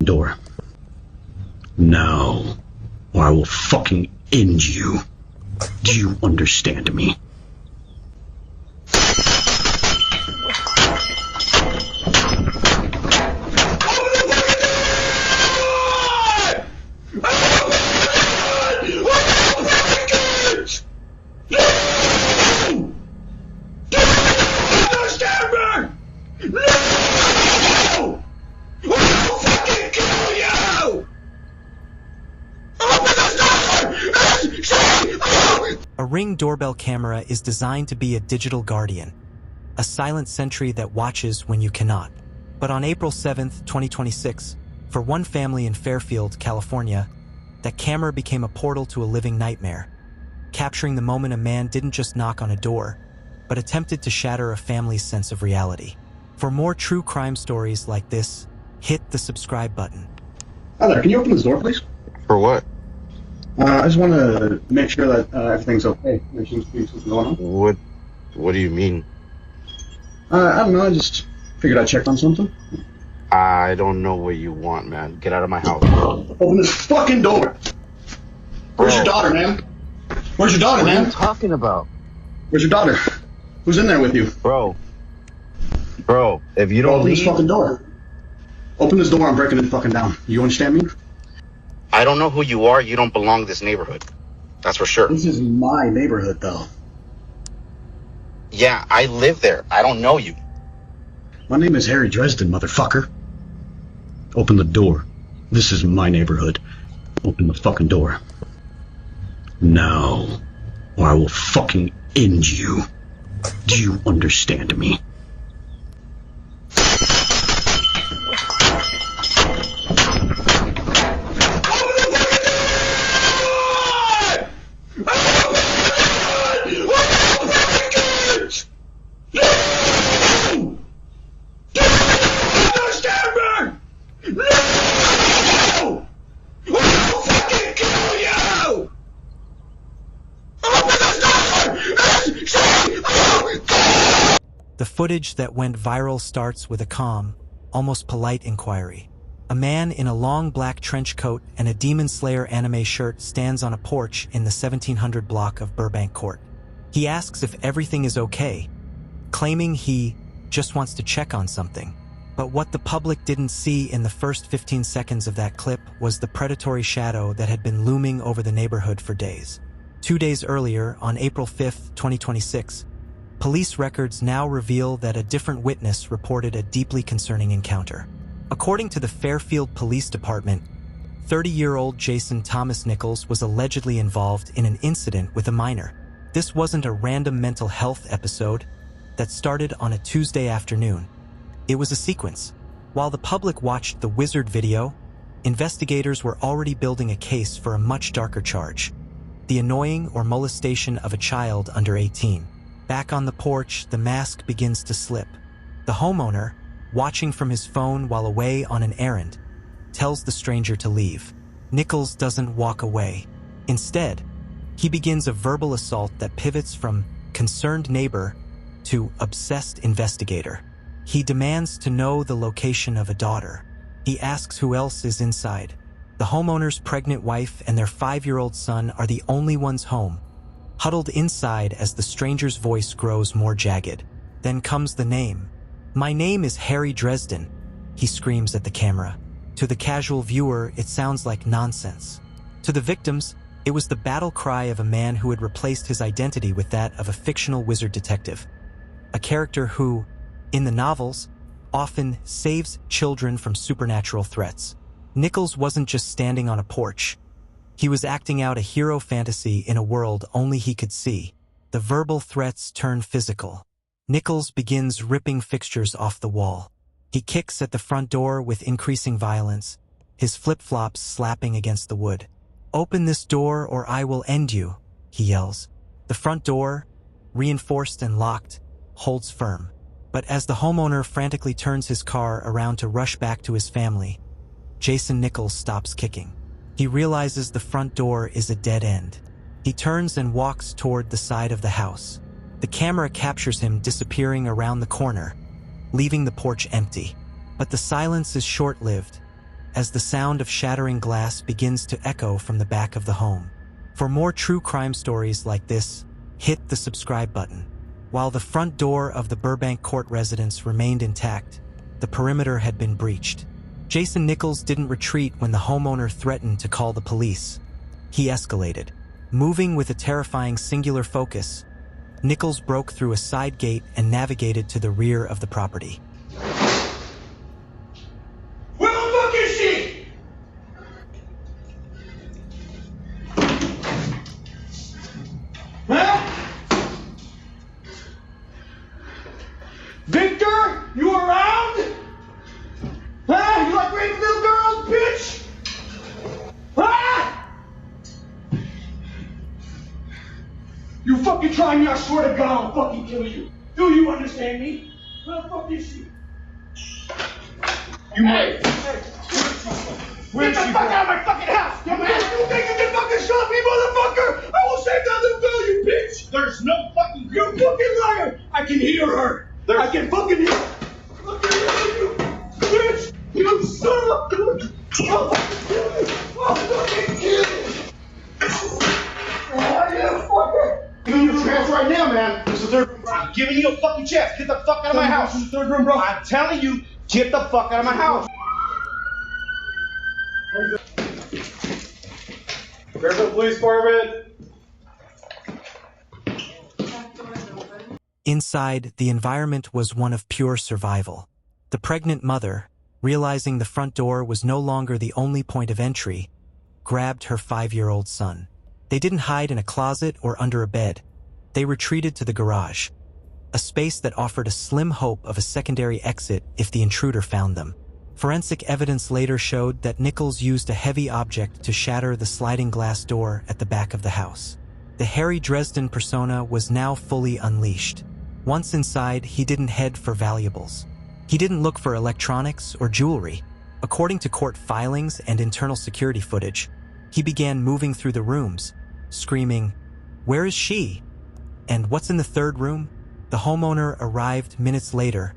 door. Now, or I will fucking end you. Do you understand me? A Ring doorbell camera is designed to be a digital guardian, a silent sentry that watches when you cannot. But on April 7th, 2026, for one family in Fairfield, California, that camera became a portal to a living nightmare, capturing the moment a man didn't just knock on a door, but attempted to shatter a family's sense of reality. For more true crime stories like this, hit the subscribe button. Hi there, can you open this door, please? For what? I just want to make sure that everything's okay. There seems to be something going on. What do you mean? I don't know, I just figured I'd check on something. I don't know what you want, man. Get out of my house. Open this fucking door! Where's your daughter, man? Where's your daughter, man? What are you talking about? Where's your daughter? Who's in there with you? Bro, if you don't open leave... this fucking door. Open this door, I'm breaking it fucking down. You understand me? I don't know who you are. You don't belong to this neighborhood. That's for sure. This is my neighborhood, though. Yeah, I live there. I don't know you. My name is Harry Dresden, motherfucker. Open the door. This is my neighborhood. Open the fucking door. Now, or I will fucking end you. Do you understand me? The footage that went viral starts with a calm, almost polite inquiry. A man in a long black trench coat and a Demon Slayer anime shirt stands on a porch in the 1700 block of Burbank Court. He asks if everything is okay, claiming he just wants to check on something. But what the public didn't see in the first 15 seconds of that clip was the predatory shadow that had been looming over the neighborhood for days. 2 days earlier, on April 5th, 2026, police records now reveal that a different witness reported a deeply concerning encounter. According to the Fairfield Police Department, 30-year-old Jason Thomas Nichols was allegedly involved in an incident with a minor. This wasn't a random mental health episode that started on a Tuesday afternoon. It was a sequence. While the public watched the Wizard video, investigators were already building a case for a much darker charge: the annoying or molestation of a child under 18. Back on the porch, the mask begins to slip. The homeowner, watching from his phone while away on an errand, tells the stranger to leave. Nichols doesn't walk away. Instead, he begins a verbal assault that pivots from concerned neighbor to obsessed investigator. He demands to know the location of a daughter. He asks who else is inside. The homeowner's pregnant wife and their 5-year-old son are the only ones home, huddled inside as the stranger's voice grows more jagged. Then comes the name. "My name is Harry Dresden," he screams at the camera. To the casual viewer, it sounds like nonsense. To the victims, it was the battle cry of a man who had replaced his identity with that of a fictional wizard detective. A character who, in the novels, often saves children from supernatural threats. Nichols wasn't just standing on a porch. He was acting out a hero fantasy in a world only he could see. The verbal threats turn physical. Nichols begins ripping fixtures off the wall. He kicks at the front door with increasing violence, his flip-flops slapping against the wood. "Open this door or I will end you," he yells. The front door, reinforced and locked, holds firm. But as the homeowner frantically turns his car around to rush back to his family, Jason Nichols stops kicking. He realizes the front door is a dead end. He turns and walks toward the side of the house. The camera captures him disappearing around the corner, leaving the porch empty. But the silence is short-lived. as the sound of shattering glass begins to echo from the back of the home. For more true crime stories like this, hit the subscribe button. While the front door of the Burbank court residence remained intact, the perimeter had been breached. Jason Nichols didn't retreat when the homeowner threatened to call the police. He escalated. Moving with a terrifying singular focus, Nichols broke through a side gate and navigated to the rear of the property. Where the fuck is she? Huh? Victor, you around? Huh? You like raping little girls, bitch? Huh? You fucking try me, I swear to God I'll fucking kill you. Do you understand me? Where the fuck is she? You hey! Get the fuck out of my fucking house! Dumbass! You think you can fucking shot me, motherfucker? I will save that little girl, you bitch! There's no fucking girl. You fucking liar! I can hear her! I can fucking hear her! I can hear you! Bitch! You son of a bitch! I'll fucking kill you! I'll fucking kill you! Oh, you fucker! I'm giving you a chance right now, man. This is the third room, bro. I'm giving you a fucking chance. Get the fuck out of my house. This is the third room, bro. I'm telling you, get the fuck out of my house. Fairfield Police Department. Inside, the environment was one of pure survival. The pregnant mother, realizing the front door was no longer the only point of entry, grabbed her 5-year-old son. They didn't hide in a closet or under a bed. They retreated to the garage, a space that offered a slim hope of a secondary exit if the intruder found them. Forensic evidence later showed that Nichols used a heavy object to shatter the sliding glass door at the back of the house. The Harry Dresden persona was now fully unleashed. Once inside, he didn't head for valuables. He didn't look for electronics or jewelry. According to court filings and internal security footage, he began moving through the rooms, screaming, "Where is she? And what's in the third room?" The homeowner arrived minutes later,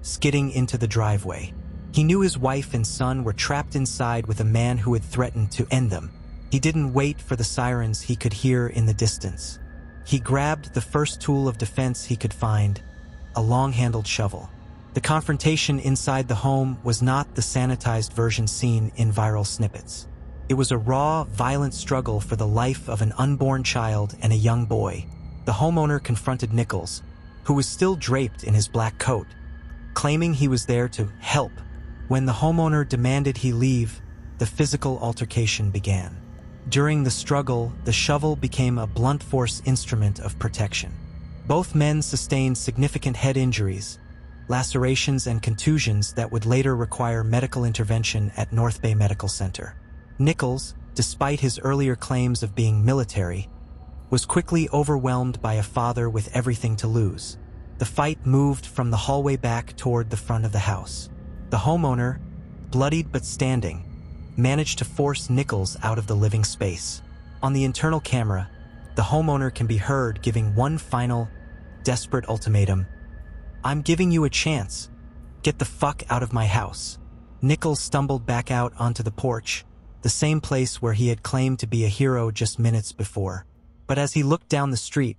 skidding into the driveway. He knew his wife and son were trapped inside with a man who had threatened to end them. He didn't wait for the sirens he could hear in the distance. He grabbed the first tool of defense he could find, a long-handled shovel. The confrontation inside the home was not the sanitized version seen in viral snippets. It was a raw, violent struggle for the life of an unborn child and a young boy. The homeowner confronted Nichols, who was still draped in his black coat, claiming he was there to help. When the homeowner demanded he leave, the physical altercation began. During the struggle, the shovel became a blunt force instrument of protection. Both men sustained significant head injuries, lacerations and contusions that would later require medical intervention at North Bay Medical Center. Nichols, despite his earlier claims of being military, was quickly overwhelmed by a father with everything to lose. The fight moved from the hallway back toward the front of the house. The homeowner, bloodied but standing, managed to force Nichols out of the living space. On the internal camera, the homeowner can be heard giving one final, desperate ultimatum. "I'm giving you a chance. Get the fuck out of my house." Nichols stumbled back out onto the porch, the same place where he had claimed to be a hero just minutes before. But as he looked down the street,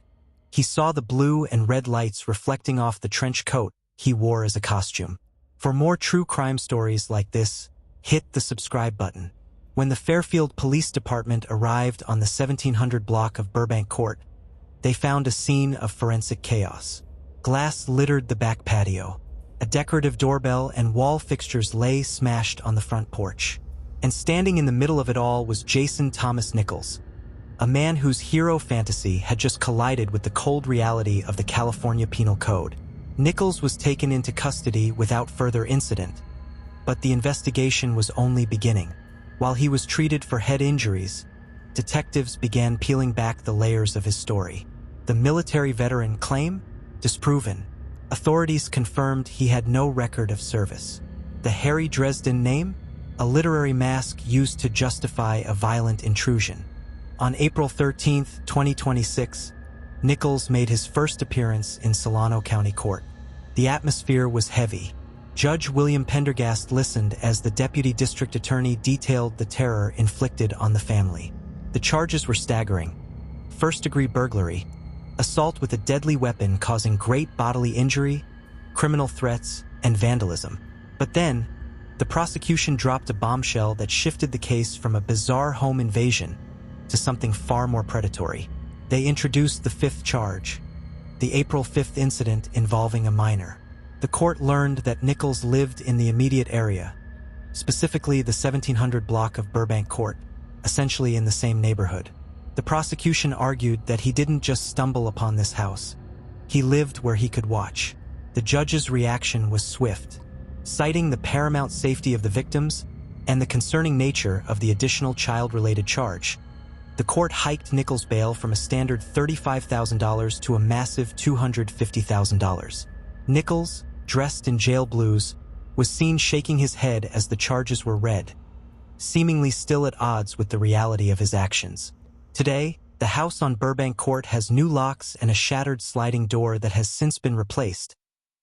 he saw the blue and red lights reflecting off the trench coat he wore as a costume. For more true crime stories like this, hit the subscribe button. When the Fairfield Police Department arrived on the 1700 block of Burbank Court, they found a scene of forensic chaos. Glass littered the back patio. A decorative doorbell and wall fixtures lay smashed on the front porch. And standing in the middle of it all was Jason Thomas Nichols, a man whose hero fantasy had just collided with the cold reality of the California Penal Code. Nichols was taken into custody without further incident, but the investigation was only beginning. While he was treated for head injuries, detectives began peeling back the layers of his story. The military veteran claim? Disproven. Authorities confirmed he had no record of service. The Harry Dresden name? A literary mask used to justify a violent intrusion. On April 13, 2026, Nichols made his first appearance in Solano County Court. The atmosphere was heavy. Judge William Pendergast listened as the deputy district attorney detailed the terror inflicted on the family. The charges were staggering. First-degree burglary, assault with a deadly weapon causing great bodily injury, criminal threats, and vandalism. But then, the prosecution dropped a bombshell that shifted the case from a bizarre home invasion to something far more predatory. They introduced the fifth charge, the April 5th incident involving a minor. The court learned that Nichols lived in the immediate area, specifically the 1700 block of Burbank Court, essentially in the same neighborhood. The prosecution argued that he didn't just stumble upon this house. He lived where he could watch. The judge's reaction was swift, citing the paramount safety of the victims and the concerning nature of the additional child-related charge. The court hiked Nichols' bail from a standard $35,000 to a massive $250,000. Nichols, dressed in jail blues, was seen shaking his head as the charges were read, seemingly still at odds with the reality of his actions. Today, the house on Burbank Court has new locks and a shattered sliding door that has since been replaced,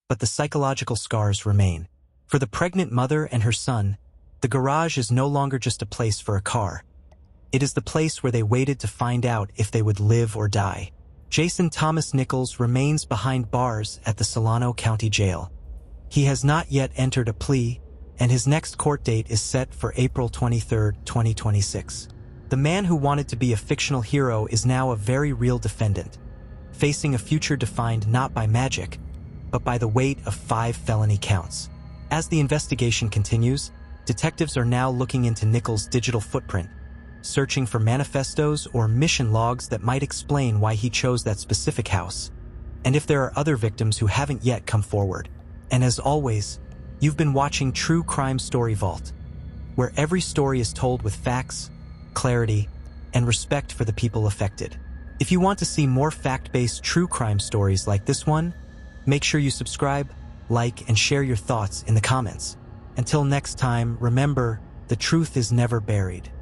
but the psychological scars remain. For the pregnant mother and her son, the garage is no longer just a place for a car. It is the place where they waited to find out if they would live or die. Jason Thomas Nichols remains behind bars at the Solano County Jail. He has not yet entered a plea, and his next court date is set for April 23, 2026. The man who wanted to be a fictional hero is now a very real defendant, facing a future defined not by magic, but by the weight of 5 felony counts. As the investigation continues, detectives are now looking into Nichols' digital footprint, searching for manifestos or mission logs that might explain why he chose that specific house, and if there are other victims who haven't yet come forward. And as always, you've been watching True Crime Story Vault, where every story is told with facts, clarity, and respect for the people affected. If you want to see more fact-based true crime stories like this one, make sure you subscribe, like, and share your thoughts in the comments. Until next time, remember, the truth is never buried.